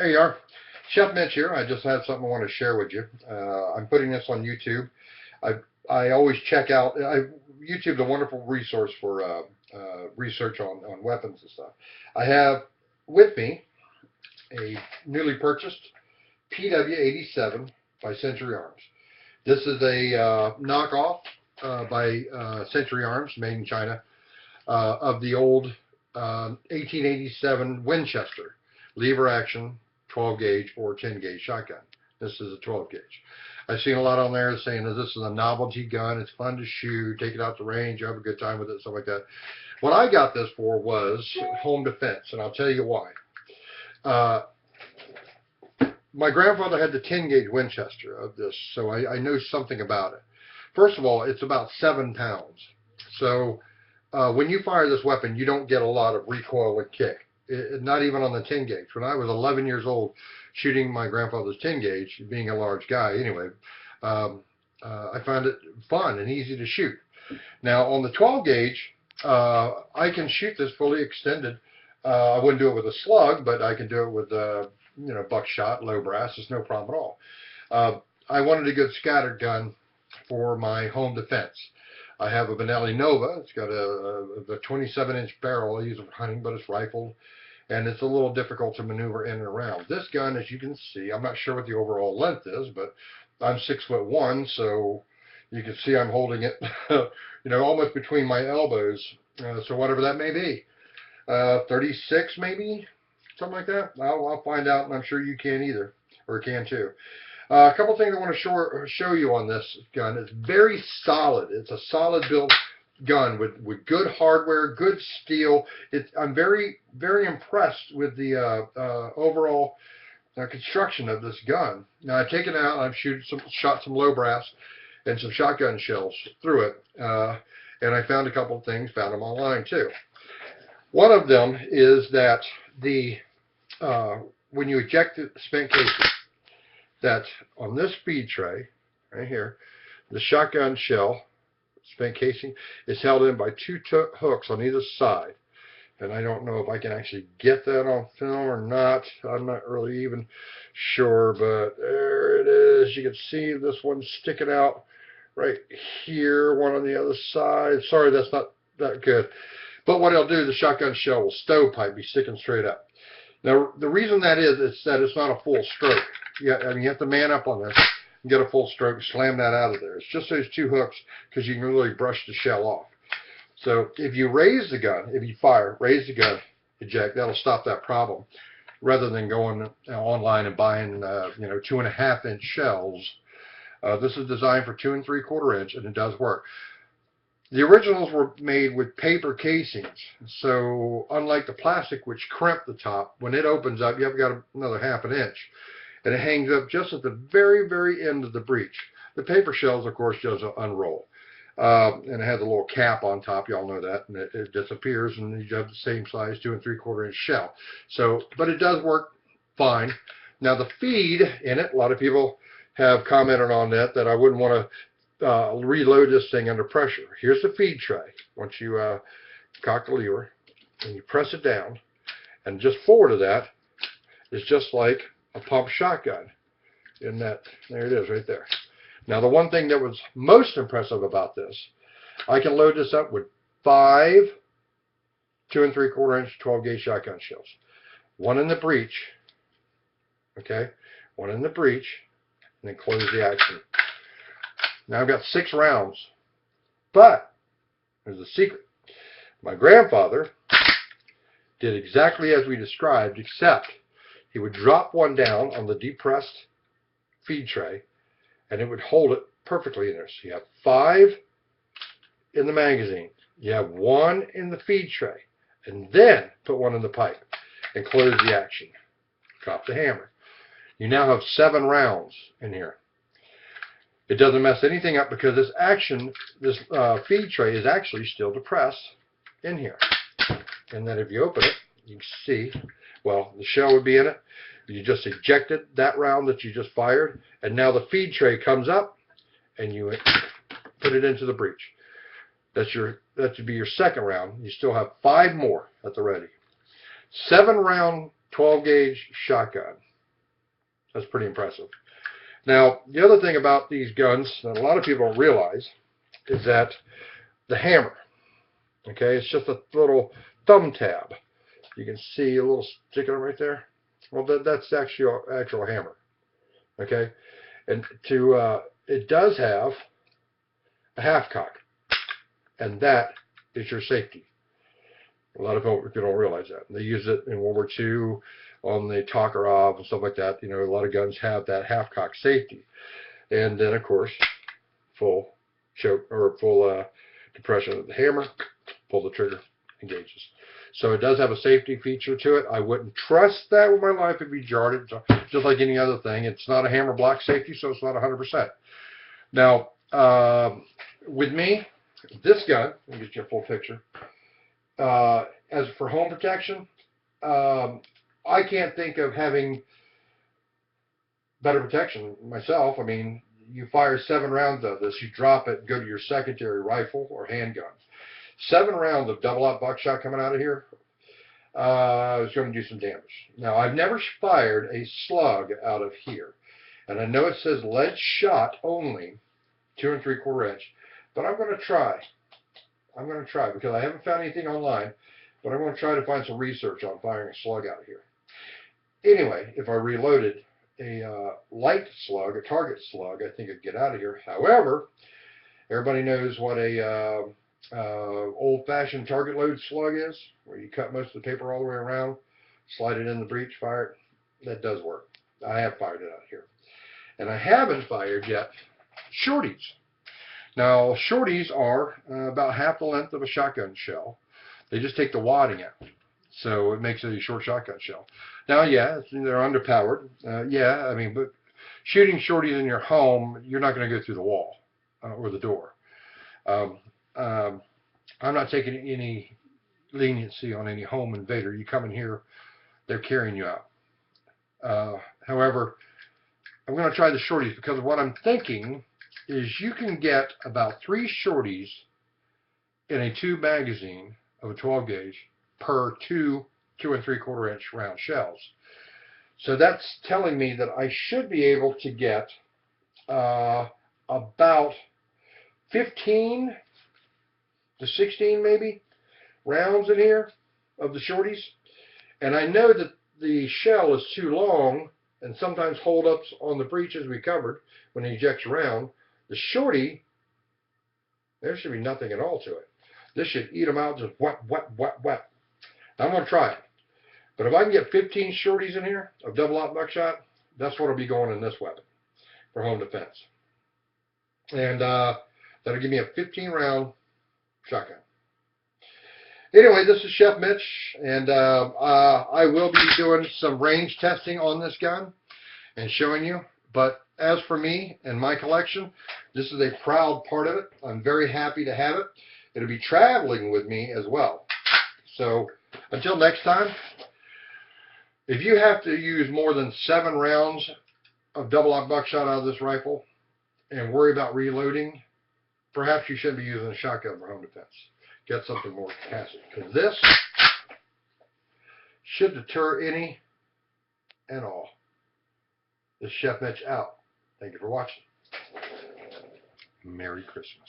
There you are. Chef Mitch here. I just had something I want to share with you. I'm putting this on YouTube. I I always check out. YouTube's a wonderful resource for research on weapons and stuff. I have with me a newly purchased PW-87 by Century Arms. This is a knockoff by Century Arms, made in China, of the old 1887 Winchester lever action 12 gauge or 10 gauge shotgun. This is a 12 gauge. I've seen a lot on there saying that this is a novelty gun. It's fun to shoot, take it out to range, you have a good time with it, stuff like that. What I got this for was home defense, and I'll tell you why. My grandfather had the 10 gauge Winchester of this, so I know something about it. First of all, it's about 7 pounds. So when you fire this weapon, you don't get a lot of recoil and kick. Not even on the 10 gauge. When I was 11 years old shooting my grandfather's 10 gauge, being a large guy anyway, I found it fun and easy to shoot. Now on the 12 gauge, I can shoot this fully extended. I wouldn't do it with a slug, but I can do it with buckshot, low brass. It's no problem at all. I wanted a good scattered gun for my home defense. I have a Benelli Nova. It's got a 27-inch barrel. I use it for hunting, but it's rifled, and it's a little difficult to maneuver in and around. This gun, as you can see, I'm not sure what the overall length is, but I'm 6'1", so you can see I'm holding it, almost between my elbows. So whatever that may be, 36 maybe, something like that. I'll find out, and I'm sure you can either, or can too. A couple things I want to show you on this gun. It's very solid. It's a solid built gun with good hardware, good steel. I'm very, very impressed with the overall construction of this gun. Now I've taken it out and I've shot some low brass and some shotgun shells through it, and I found a couple of things. Found them online too. One of them is that when you eject the spent casing, that on this feed tray, right here, the shotgun shell, spent casing, is held in by 2 hooks on either side. And I don't know if I can actually get that on film or not. I'm not really even sure, but there it is. You can see this one sticking out right here, one on the other side. Sorry, that's not that good. But what I'll do, the shotgun shell will stovepipe, be sticking straight up. Now, the reason that is that it's not a full stroke. You have to man up on this and get a full stroke, slam that out of there. It's just those 2 hooks because you can really brush the shell off. So if you raise the gun, if you fire, raise the gun, eject, that'll stop that problem. Rather than going online and buying, 2.5-inch shells. This is designed for 2 3/4 inch, and it does work. The originals were made with paper casings, so unlike the plastic, which crimp the top, when it opens up, you've got another 1/2 inch, and it hangs up just at the very, very end of the breech. The paper shells, of course, just unroll, and it has a little cap on top. Y'all know that, and it disappears, and you have the same size 2 3/4 inch shell. So, but it does work fine. Now the feed in it, a lot of people have commented on that I wouldn't want to reload this thing under pressure. Here's the feed tray. Once you cock the lever and you press it down, and just forward of that is just like a pump shotgun. In that, there it is right there. Now the one thing that was most impressive about this, I can load this up with 5 2 3/4 inch 12 gauge shotgun shells. One in the breech, okay? One in the breech, and then close the action. Now I've got 6 rounds, but there's a secret. My grandfather did exactly as we described, except he would drop one down on the depressed feed tray, and it would hold it perfectly in there. So you have 5 in the magazine, you have 1 in the feed tray, and then put 1 in the pipe, and close the action. Drop the hammer. You now have 7 rounds in here. It doesn't mess anything up because this feed tray is actually still depressed in here. And then if you open it, you can see, well, the shell would be in it. You just ejected that round that you just fired, and now the feed tray comes up, and you put it into the breech. That should be your second round. You still have 5 more at the ready. 7-round 12 gauge shotgun. That's pretty impressive. Now, the other thing about these guns that a lot of people don't realize is that the hammer, okay, it's just a little thumb tab. You can see a little sticking right there. Well, that's actually actual hammer, okay? And it does have a half cock, and that is your safety. A lot of people don't realize that. They use it in World War II on the Tokarov and stuff like that. You know, a lot of guns have that half cock safety, and then of course, full choke or full depression of the hammer, pull the trigger, engages. So it does have a safety feature to it. I wouldn't trust that with my life if you jarred it, just like any other thing. It's not a hammer block safety, so it's not 100%. Now, with me, this gun, let me get you a full picture. As for home protection, I can't think of having better protection myself. I mean, you fire 7 rounds of this, you drop it, go to your secondary rifle or handgun. 7 rounds of double-aught buckshot coming out of here is going to do some damage. Now, I've never fired a slug out of here, and I know it says lead shot only, 2 3/4 inch, but I'm going to try. I'm going to try because I haven't found anything online, but I'm going to try to find some research on firing a slug out of here. Anyway, if I reloaded a light slug, a target slug, I think I'd get out of here. However, everybody knows what a old-fashioned target load slug is, where you cut most of the paper all the way around, slide it in the breech, fire it. That does work. I have fired it out here. And I haven't fired yet shorties. Now, shorties are about half the length of a shotgun shell. They just take the wadding out. So it makes it a short shotgun shell. Now, yeah, they're underpowered. Yeah, I mean, but shooting shorties in your home, you're not going to go through the wall or the door. I'm not taking any leniency on any home invader. You come in here, they're carrying you out. However, I'm going to try the shorties because what I'm thinking is you can get about 3 shorties in a tube magazine of a 12 gauge per 2 3/4 inch round shells. So that's telling me that I should be able to get about 15 to 16 maybe rounds in here of the shorties. And I know that the shell is too long and sometimes holdups on the breech, as we covered, when it ejects around. The shorty, there should be nothing at all to it. This should eat them out just whap, whap, whap, whap. I'm going to try it. But if I can get 15 shorties in here of double-aught buckshot, that's what will be going in this weapon for home defense. And that'll give me a 15-round shotgun. Anyway, this is Chef Mitch, and I will be doing some range testing on this gun and showing you. But as for me and my collection, this is a proud part of it. I'm very happy to have it. It'll be traveling with me as well. So until next time, if you have to use more than 7 rounds of double-aught buckshot out of this rifle and worry about reloading, perhaps you shouldn't be using a shotgun for home defense. Get something more capacity, because this should deter any and all. This is Chef Mitch out. Thank you for watching. Merry Christmas.